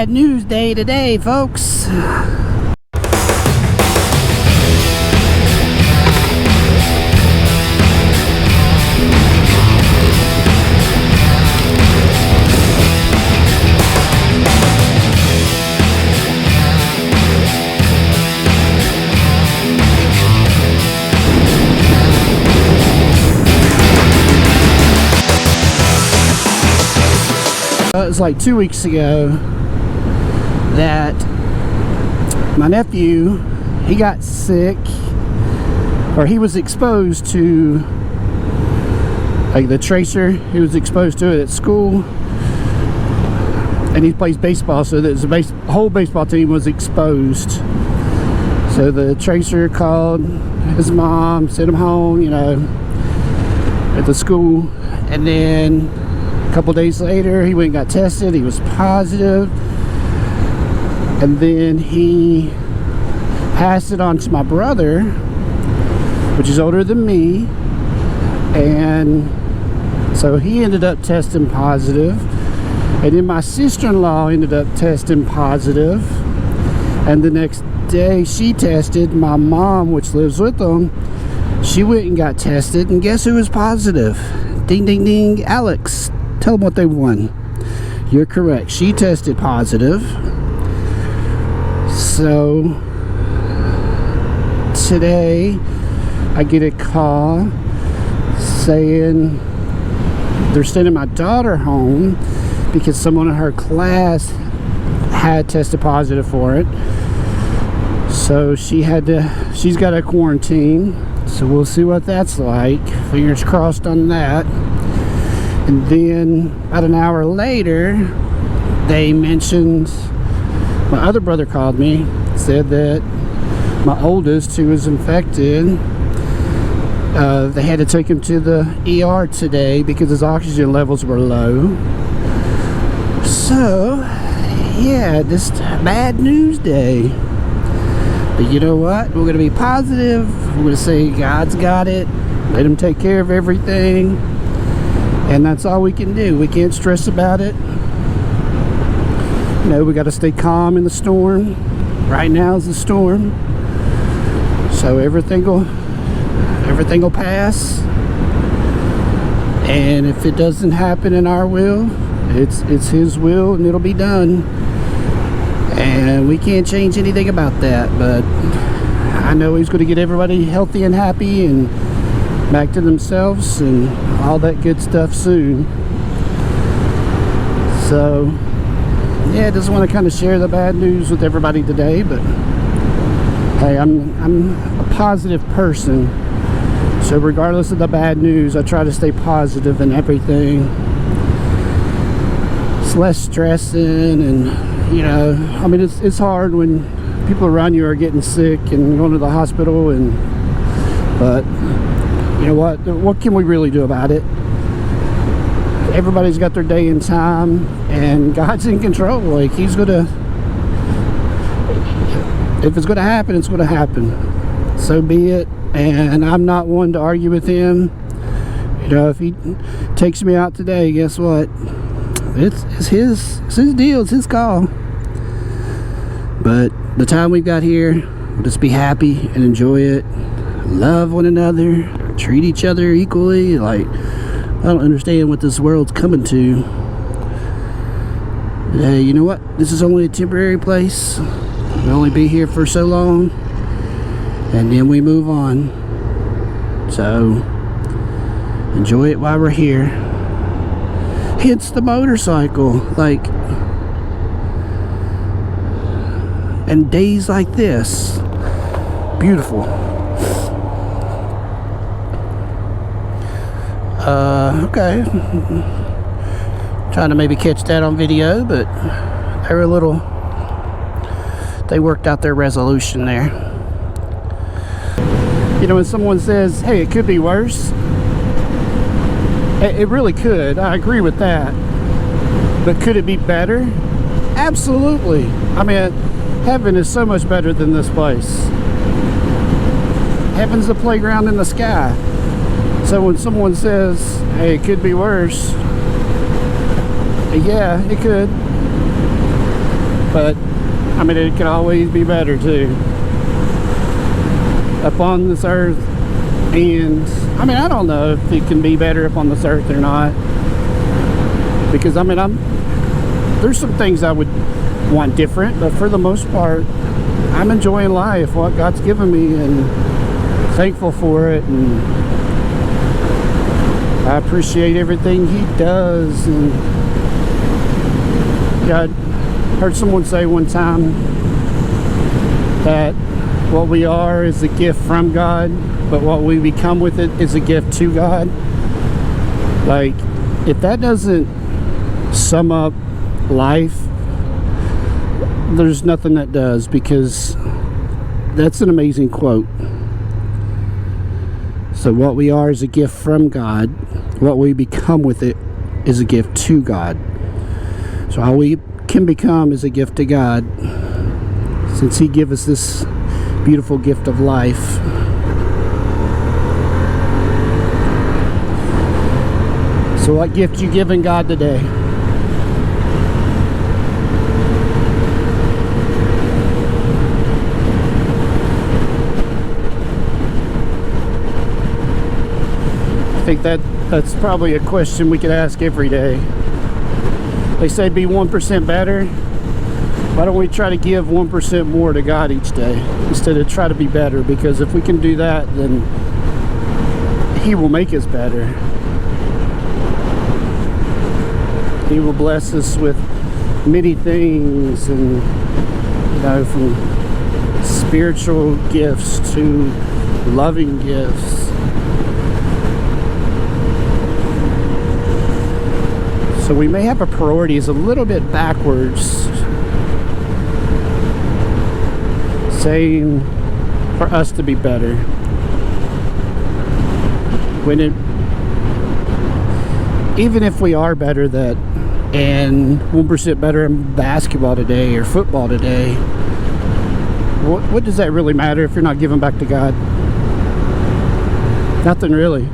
Bad news day today, folks. It was like 2 weeks ago that my nephew, he got sick, or he was exposed to like the tracer. He was exposed to it at school, and he plays baseball, so the whole baseball team was exposed. So the tracer called his mom, sent him home, you know, at the school, and then a couple days later he went and got tested. He was positive, and then he passed it on to my brother, which is older than me, and so he ended up testing positive, and then my sister-in-law ended up testing positive, and the next day she tested. My mom, which lives with them, she went and got tested, and guess who was positive? Ding ding ding. Alex, tell them what they won. You're correct, she tested positive. So today I get a call saying they're sending my daughter home because someone in her class had tested positive for it. So she's got a quarantine, so we'll see what that's like. Fingers crossed on that. And then about an hour later, they mentioned, my other brother called me, said that my oldest, who was infected, they had to take him to the ER today because his oxygen levels were low. So yeah, just bad news day. But you know what? We're going to be positive. We're going to say God's got it. Let him take care of everything. And that's all we can do. We can't stress about it. You know, we got to stay calm in the storm. Right now is the storm. So everything will pass. And if it doesn't happen in our will, it's his will, and it'll be done. And we can't change anything about that, but I know he's going to get everybody healthy and happy and back to themselves and all that good stuff soon. So yeah, just want to kind of share the bad news with everybody today. But hey, I'm a positive person, so regardless of the bad news, I try to stay positive in everything. It's less stressing, and you know, I mean, it's hard when people around you are getting sick and going to the hospital, but you know what can we really do about it? Everybody's got their day and time, and God's in control. Like, he's gonna, if it's gonna happen, it's gonna happen. So be it. And I'm not one to argue with him. You know, if he takes me out today, guess what? It's his deal. It's his call. But the time we've got here, we'll just be happy and enjoy it. Love one another. Treat each other equally. Like, I don't understand what this world's coming to. But hey, you know what? This is only a temporary place. We'll only be here for so long, and then we move on. So enjoy it while we're here. Hence the motorcycle. Like, and days like this, beautiful. Okay, trying to maybe catch that on video, but they worked out their resolution there. You know, when someone says, hey, it could be worse, it really could. I agree with that. But could it be better? Absolutely. I mean, heaven is so much better than this place. Heaven's the playground in the sky. So when someone says, hey, it could be worse, yeah, it could. But I mean, it can always be better too upon this earth. And I mean, I don't know if it can be better upon this earth or not, because I mean, there's some things I would want different, but for the most part, I'm enjoying life, what God's given me, and thankful for it, and I appreciate everything He does. And God, heard someone say one time that what we are is a gift from God, but what we become with it is a gift to God. Like, if that doesn't sum up life, there's nothing that does, because that's an amazing quote. So what we are is a gift from God. What we become with it is a gift to God. So how we can become is a gift to God, since He gave us this beautiful gift of life. So what gift you giving God today? I think that's probably a question we could ask every day. They say be 1% better. Why don't we try to give 1% more to God each day instead of try to be better? Because if we can do that, then He will make us better. He will bless us with many things, and you know, from spiritual gifts to loving gifts. So we may have our priorities a little bit backwards, saying for us to be better, when it, even if we are better that and 1% better in basketball today or football today, what does that really matter if you're not giving back to God? Nothing really.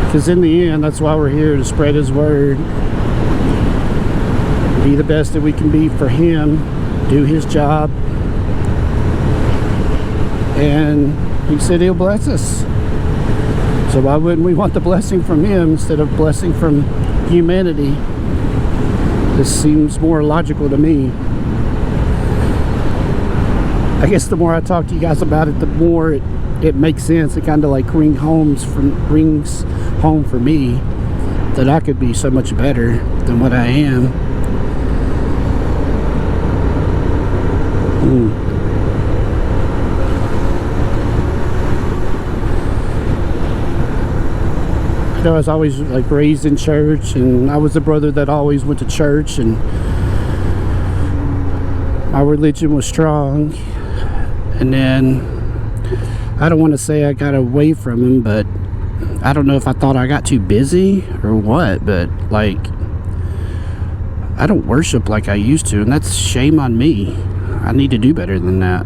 Because in the end, that's why we're here, to spread His word, be the best that we can be for Him, do His job, and He said He'll bless us. So why wouldn't we want the blessing from Him instead of blessing from humanity? This seems more logical to me. I guess the more I talk to you guys about it, the more it makes sense. It kind of like rings home for me that I could be so much better than what I am. You know, I was always like raised in church, and I was the brother that always went to church, and my religion was strong. And then I don't want to say I got away from Him, but I don't know if I thought I got too busy or what, but like, I don't worship like I used to, and that's shame on me. I need to do better than that.